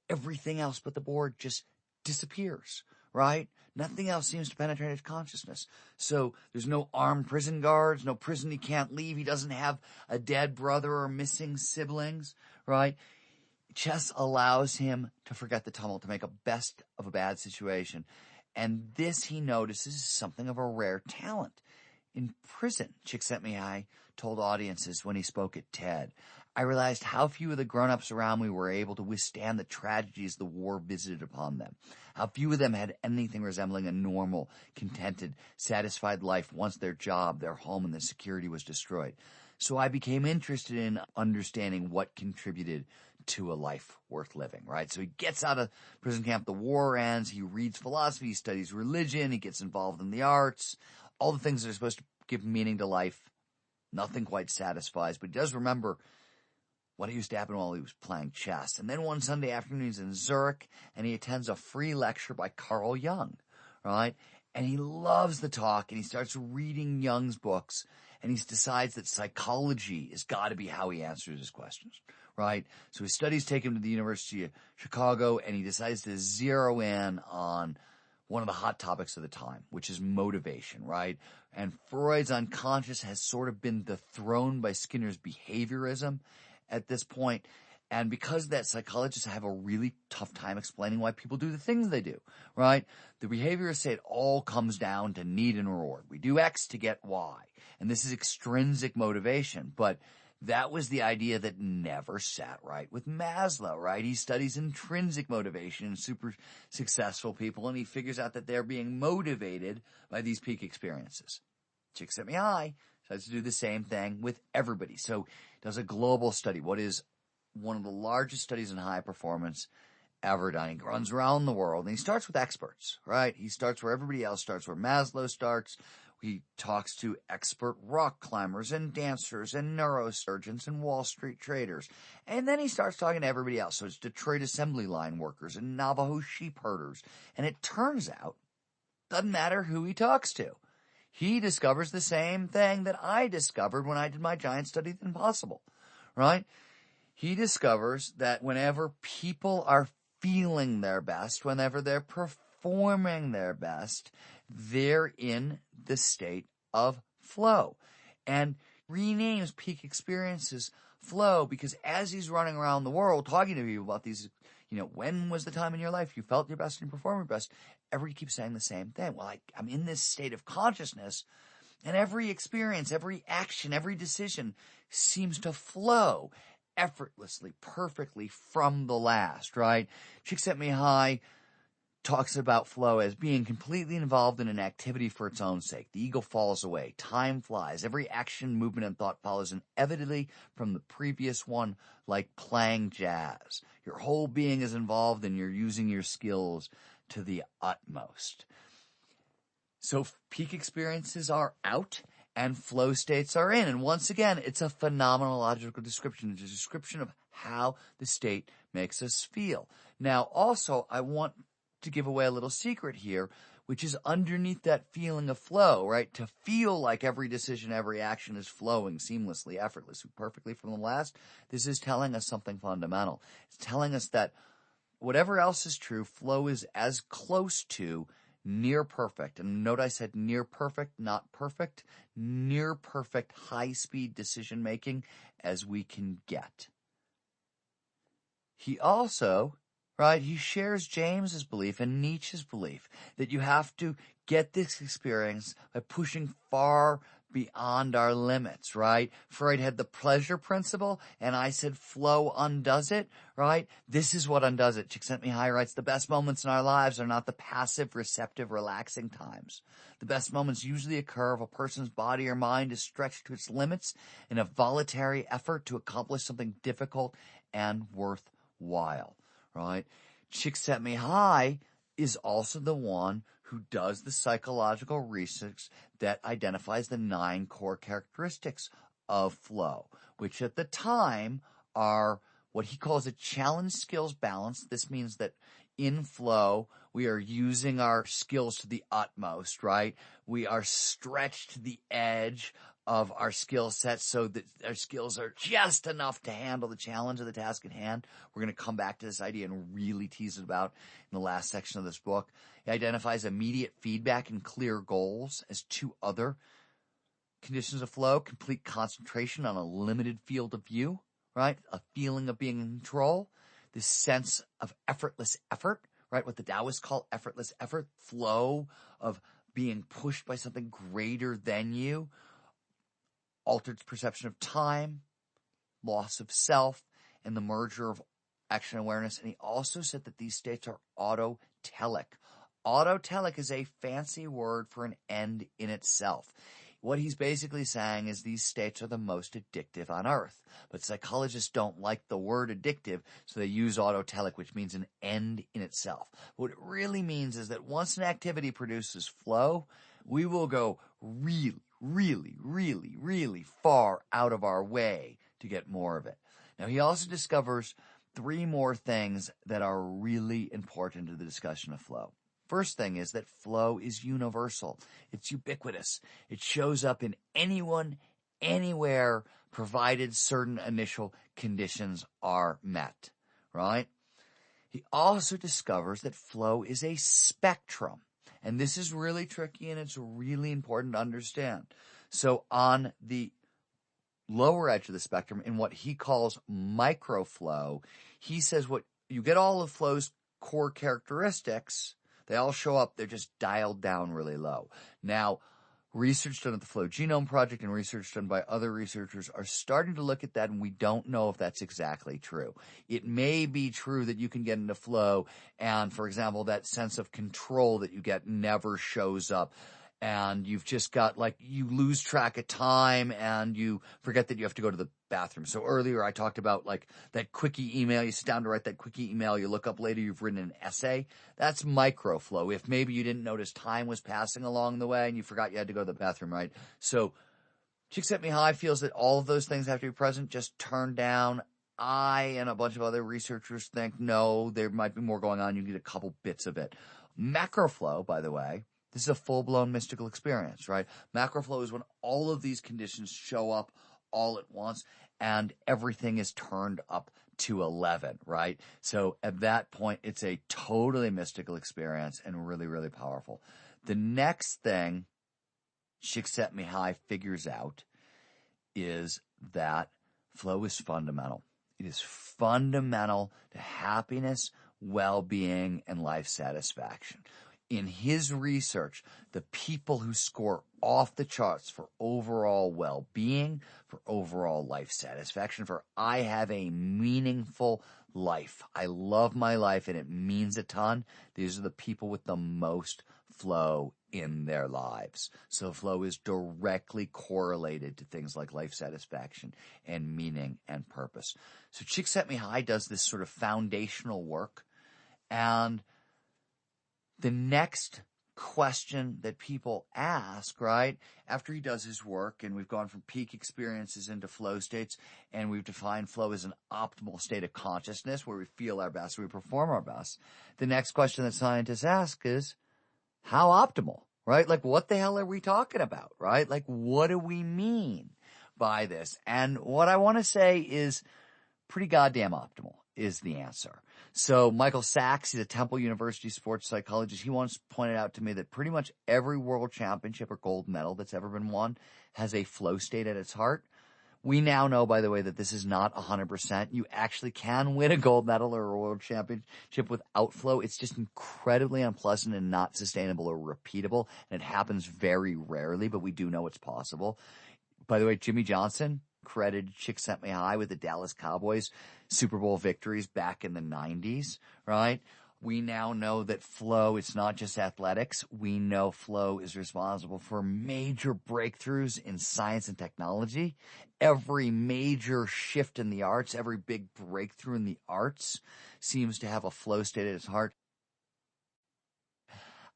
everything else but the board just disappears, right? Nothing else seems to penetrate his consciousness. So there's no armed prison guards, no prison he can't leave. He doesn't have a dead brother or missing siblings, right? Chess allows him to forget the tumult, to make a best of a bad situation. And this, he notices, is something of a rare talent. In prison, Csikszentmihalyi told audiences when he spoke at TED, I realized how few of the grown-ups around me were able to withstand the tragedies the war visited upon them. How few of them had anything resembling a normal, contented, satisfied life once their job, their home, and their security was destroyed. So I became interested in understanding what contributed to a life worth living, right? So he gets out of prison camp, the war ends, he reads philosophy, he studies religion, he gets involved in the arts, all the things that are supposed to give meaning to life. Nothing quite satisfies, but he does remember what used to happen while he was playing chess. And then one Sunday afternoon, he's in Zurich, and he attends a free lecture by Carl Jung, right? And he loves the talk, and he starts reading Jung's books, and he decides that psychology has got to be how he answers his questions, right? So his studies take him to the University of Chicago, and he decides to zero in on one of the hot topics of the time, which is motivation, right? And Freud's unconscious has sort of been dethroned by Skinner's behaviorism at this point. And because of that, psychologists have a really tough time explaining why people do the things they do, right? The behaviorists say it all comes down to need and reward. We do X to get Y. And this is extrinsic motivation. But that was the idea that never sat right with Maslow, right? He studies intrinsic motivation in super successful people, and he figures out that they're being motivated by ththese peak experiences. Csikszentmihalyi tries to do the same thing with everybody. So he does a global study, what is one of the largest studies in high performance ever done. He runs around the world, and he starts with experts, right? He starts where everybody else starts, where Maslow starts. He talks to expert rock climbers and dancers and neurosurgeons and Wall Street traders. And then he starts talking to everybody else. So it's Detroit assembly line workers and Navajo sheep herders. And it turns out, doesn't matter who he talks to. He discovers the same thing that I discovered when I did my giant study of the impossible, right? He discovers that whenever people are feeling their best, whenever they're performing their best, they're in the state of flow. And renames peak experiences flow because as he's running around the world talking to people about these, when was the time in your life you felt your best and you performed your best? Everybody keeps saying the same thing. Well, I'm in this state of consciousness, and every experience, every action, every decision seems to flow effortlessly, perfectly from the last, right? Csikszentmihalyi talks about flow as being completely involved in an activity for its own sake. The ego falls away. Time flies. Every action, movement, and thought follows inevitably from the previous one, like playing jazz. Your whole being is involved, and you're using your skills to the utmost. So peak experiences are out, and flow states are in. And once again, it's a phenomenological description. It's a description of how the state makes us feel. Now, also, I want to give away a little secret here, which is underneath that feeling of flow, right? To feel like every decision, every action is flowing seamlessly, effortlessly, perfectly from the last, this is telling us something fundamental. It's telling us that whatever else is true, flow is as close to near perfect. And note I said near perfect, not perfect. Near perfect high-speed decision-making as we can get. He also, right, he shares James's belief and Nietzsche's belief that you have to get this experience by pushing far beyond our limits, right? Freud had the pleasure principle, and I said flow undoes it, right? This is what undoes it. Csikszentmihalyi writes, the best moments in our lives are not the passive, receptive, relaxing times. The best moments usually occur if a person's body or mind is stretched to its limits in a voluntary effort to accomplish something difficult and worthwhile, right? Csikszentmihalyi is also the one who does the psychological research that identifies the 9 core characteristics of flow, which at the time are what he calls a challenge skills balance. This means that in flow, we are using our skills to the utmost, right? We are stretched to the edge of our skill set so that our skills are just enough to handle the challenge of the task at hand. We're going to come back to this idea and really tease it about in the last section of this book. It identifies immediate feedback and clear goals as 2 other conditions of flow. Complete concentration on a limited field of view, right? A feeling of being in control. This sense of effortless effort, right? What the Taoists call effortless effort. Flow of being pushed by something greater than you. Altered perception of time, loss of self, and the merger of action and awareness. And he also said that these states are autotelic. Autotelic is a fancy word for an end in itself. What he's basically saying is these states are the most addictive on earth. But psychologists don't like the word addictive, so they use autotelic, which means an end in itself. What it really means is that once an activity produces flow, we will go really far out of our way to get more of it. Now, he also discovers 3 more things that are really important to the discussion of flow. First thing is that flow is universal. It's ubiquitous. It shows up in anyone, anywhere, provided certain initial conditions are met, right? He also discovers that flow is a spectrum. And this is really tricky, and it's really important to understand. So on the lower edge of the spectrum in what he calls microflow. He says what you get all of flow's core characteristics, they all show up, they're just dialed down really low. Now, research done at the Flow Genome Project and research done by other researchers are starting to look at that, and we don't know if that's exactly true. It may be true that you can get into flow and, for example, that sense of control that you get never shows up. And you've just got, like, you lose track of time and you forget that you have to go to the bathroom. So earlier I talked about, like, that quickie email. You sit down to write that quickie email. You look up later, you've written an essay. That's microflow. If maybe you didn't notice time was passing along the way and you forgot you had to go to the bathroom, right? So Csikszentmihalyi feels that all of those things have to be present, just turned down. I and a bunch of other researchers think, no, there might be more going on. You get a couple bits of it. Macroflow, by the way, this is a full-blown mystical experience, right? Macroflow is when all of these conditions show up all at once and everything is turned up to 11, right? So at that point, it's a totally mystical experience and really, really powerful. The next thing Csikszentmihalyi figures out is that flow is fundamental. It is fundamental to happiness, well-being, and life satisfaction. In his research, the people who score off the charts for overall well-being, for overall life satisfaction, for I have a meaningful life, I love my life and it means a ton, these are the people with the most flow in their lives. So flow is directly correlated to things like life satisfaction and meaning and purpose. So Csikszentmihalyi does this sort of foundational work, and the next question that people ask, right, after he does his work, and we've gone from peak experiences into flow states, and we've defined flow as an optimal state of consciousness where we feel our best, we perform our best. The next question that scientists ask is, how optimal, right? Like, what the hell are we talking about, right? Like, what do we mean by this? And what I want to say is pretty goddamn optimal is the answer. So Michael Sachs, he's a Temple University sports psychologist. He once pointed out to me that pretty much every world championship or gold medal that's ever been won has a flow state at its heart. We now know, by the way, that this is not 100%. You actually can win a gold medal or a world championship without flow. It's just incredibly unpleasant and not sustainable or repeatable. And it happens very rarely, but we do know it's possible. By the way, Jimmy Johnson credited Csikszentmihalyi with the Dallas Cowboys Super Bowl victories back in the 90s, right? We now know that flow, it's not just athletics. We know flow is responsible for major breakthroughs in science and technology. Every major shift in the arts, every big breakthrough in the arts seems to have a flow state at its heart.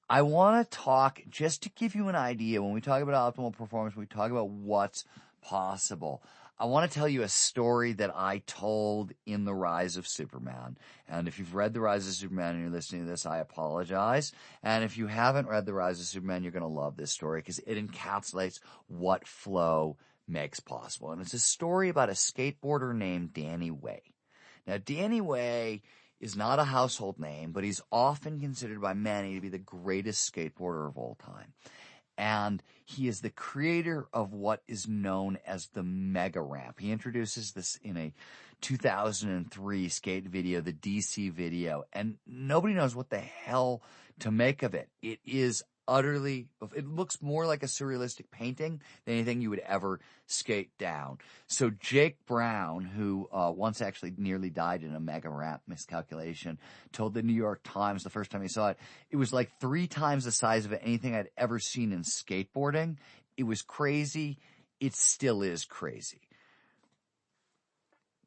I want to talk, just to give you an idea, when we talk about optimal performance, we talk about what's possible. I want to tell you a story that I told in The Rise of Superman. And if you've read The Rise of Superman and you're listening to this, I apologize. And if you haven't read The Rise of Superman, you're going to love this story because it encapsulates what flow makes possible. And it's a story about a skateboarder named Danny Way. Now, Danny Way is not a household name, but he's often considered by many to be the greatest skateboarder of all time. And he is the creator of what is known as the Mega Ramp. He introduces this in a 2003 skate video, the DC video, and nobody knows what the hell to make of it. It is utterly, it looks more like a surrealistic painting than anything you would ever skate down. So Jake Brown, who once actually nearly died in a Mega Ramp miscalculation, told the New York Times the first time he saw it, it was like 3 times the size of anything I'd ever seen in skateboarding. It was crazy. It still is crazy.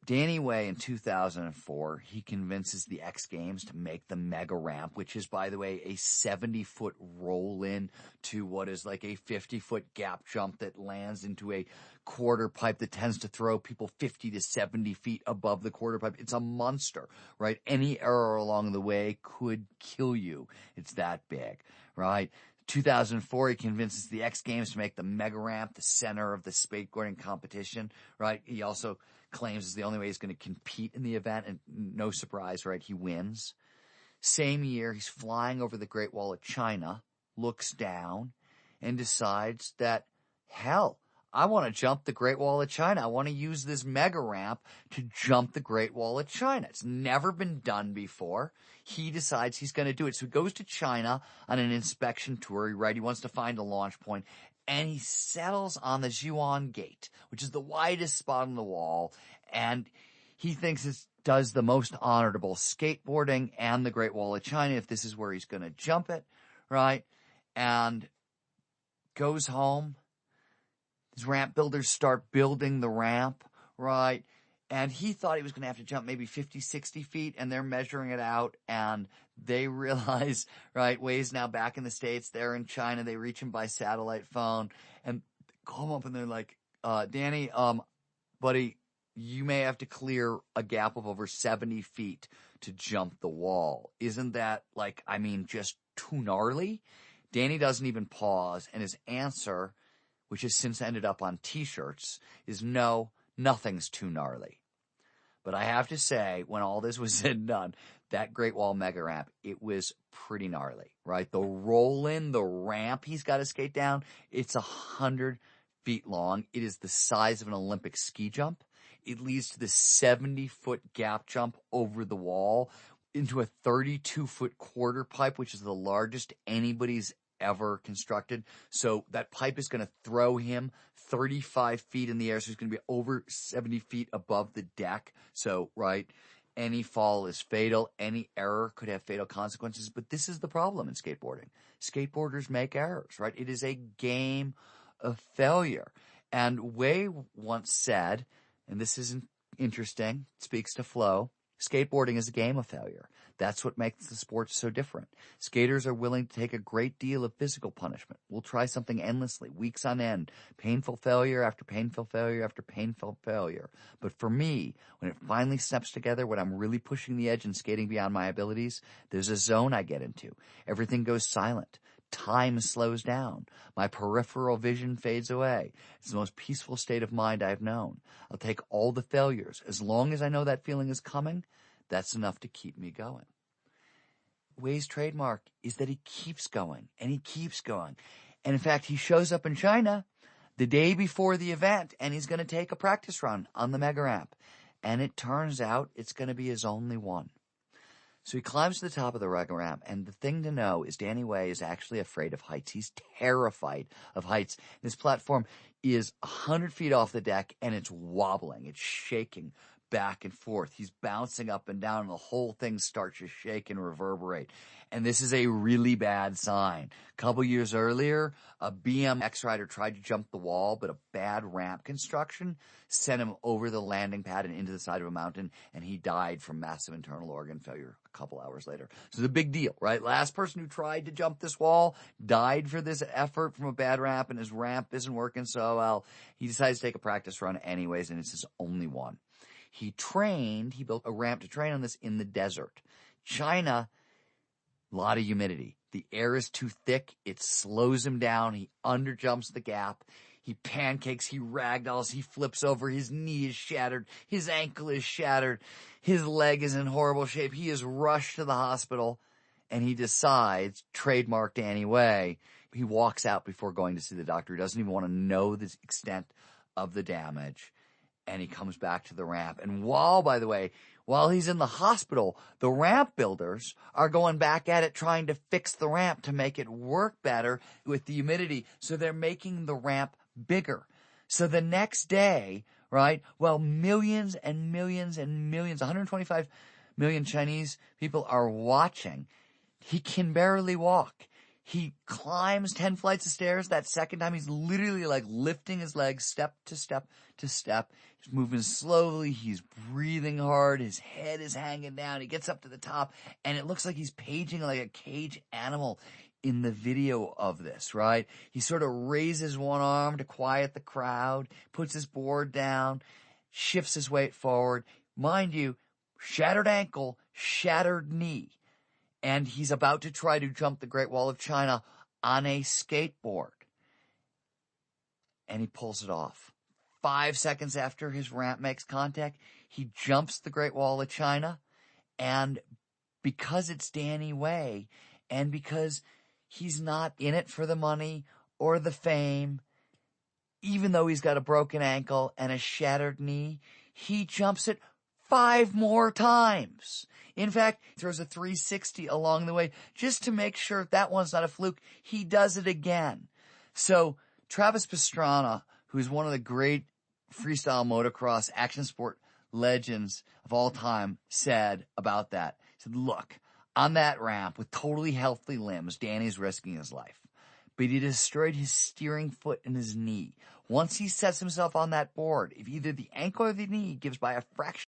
Danny Way in 2004, he convinces the X Games to make the Mega Ramp, which is, by the way, a 70-foot roll-in to what is like a 50-foot gap jump that lands into a quarter pipe that tends to throw people 50 to 70 feet above the quarter pipe. It's a monster, right? Any error along the way could kill you. It's that big, right? 2004, he convinces the X Games to make the Mega Ramp the center of the skateboarding competition, right? He also claims it's the only way he's going to compete in the event, and no surprise, right? He wins. Same year, he's flying over the Great Wall of China, looks down, and decides that, hell, I want to jump the Great Wall of China. I want to use this mega ramp to jump the Great Wall of China. It's never been done before. He decides he's going to do it. So he goes to China on an inspection tour, right? He wants to find a launch point, and he settles on the Zhuan Gate, which is the widest spot on the wall, and he thinks it does the most honorable skateboarding and the Great Wall of China if this is where he's going to jump it, right? And goes home. His ramp builders start building the ramp, right? And he thought he was going to have to jump maybe 50, 60 feet, and they're measuring it out, and they realize, right, Wei's now back in the States. They're in China. They reach him by satellite phone, and call him up, and they're like, Danny, buddy, you may have to clear a gap of over 70 feet to jump the wall. Isn't that, just too gnarly? Danny doesn't even pause, and his answer, which has since ended up on T-shirts, is no, nothing's too gnarly. But I have to say, when all this was said and done, that Great Wall mega ramp, it was pretty gnarly, right? The roll-in, the ramp he's got to skate down, it's 100 feet long. It is the size of an Olympic ski jump. It leads to the 70-foot gap jump over the wall into a 32-foot quarter pipe, which is the largest anybody's ever constructed. So that pipe is going to throw him 35 feet in the air. So he's going to be over 70 feet above the deck. So, right, any fall is fatal. Any error could have fatal consequences. But this is the problem in skateboarding. Skateboarders make errors, right? It is a game of failure. And Wei once said, and this is interesting, speaks to flow, skateboarding is a game of failure. That's what makes the sport so different. Skaters are willing to take a great deal of physical punishment. We'll try something endlessly, weeks on end, painful failure after painful failure after painful failure. But for me, when it finally snaps together, when I'm really pushing the edge and skating beyond my abilities, there's a zone I get into. Everything goes silent. Time slows down. My peripheral vision fades away. It's the most peaceful state of mind I've known. I'll take all the failures. As long as I know that feeling is coming, that's enough to keep me going. Wei's trademark is that he keeps going, and he keeps going. And in fact, he shows up in China the day before the event, and he's going to take a practice run on the mega ramp. And it turns out it's going to be his only one. So he climbs to the top of the mega ramp, and the thing to know is Danny Wei is actually afraid of heights. He's terrified of heights. This platform is 100 feet off the deck, and it's wobbling. It's shaking back and forth. He's bouncing up and down, and the whole thing starts to shake and reverberate. And this is a really bad sign. A couple years earlier, a BMX rider tried to jump the wall, but a bad ramp construction sent him over the landing pad and into the side of a mountain, and he died from massive internal organ failure a couple hours later. So it's a big deal, right? Last person who tried to jump this wall died for this effort from a bad ramp, and his ramp isn't working so well. He decides to take a practice run anyways, and it's his only one. He built a ramp to train on this in the desert. China, a lot of humidity. The air is too thick. It slows him down. He underjumps the gap. He pancakes. He ragdolls. He flips over. His knee is shattered. His ankle is shattered. His leg is in horrible shape. He is rushed to the hospital, and he decides, trademark Danny Wei, he walks out before going to see the doctor. He doesn't even want to know the extent of the damage. And he comes back to the ramp. And while he's in the hospital, the ramp builders are going back at it trying to fix the ramp to make it work better with the humidity. So they're making the ramp bigger. So the next day, right, millions and millions and millions, 125 million Chinese people are watching. He can barely walk. He climbs 10 flights of stairs. That second time, he's literally lifting his legs step to step to step. He's moving slowly. He's breathing hard. His head is hanging down. He gets up to the top, and it looks like he's paging like a cage animal in the video of this, right? He sort of raises one arm to quiet the crowd, puts his board down, shifts his weight forward. Mind you, shattered ankle, shattered knee. And he's about to try to jump the Great Wall of China on a skateboard. And he pulls it off. 5 seconds after his ramp makes contact, he jumps the Great Wall of China. And because it's Danny Wei, and because he's not in it for the money or the fame, even though he's got a broken ankle and a shattered knee, he jumps it 5 more times. In fact, he throws a 360 along the way just to make sure that one's not a fluke. He does it again. So Travis Pastrana, who's one of the great freestyle motocross action sport legends of all time, said about that, he said, look, on that ramp with totally healthy limbs, Danny's risking his life. But he destroyed his steering foot and his knee. Once he sets himself on that board, if either the ankle or the knee gives by a fraction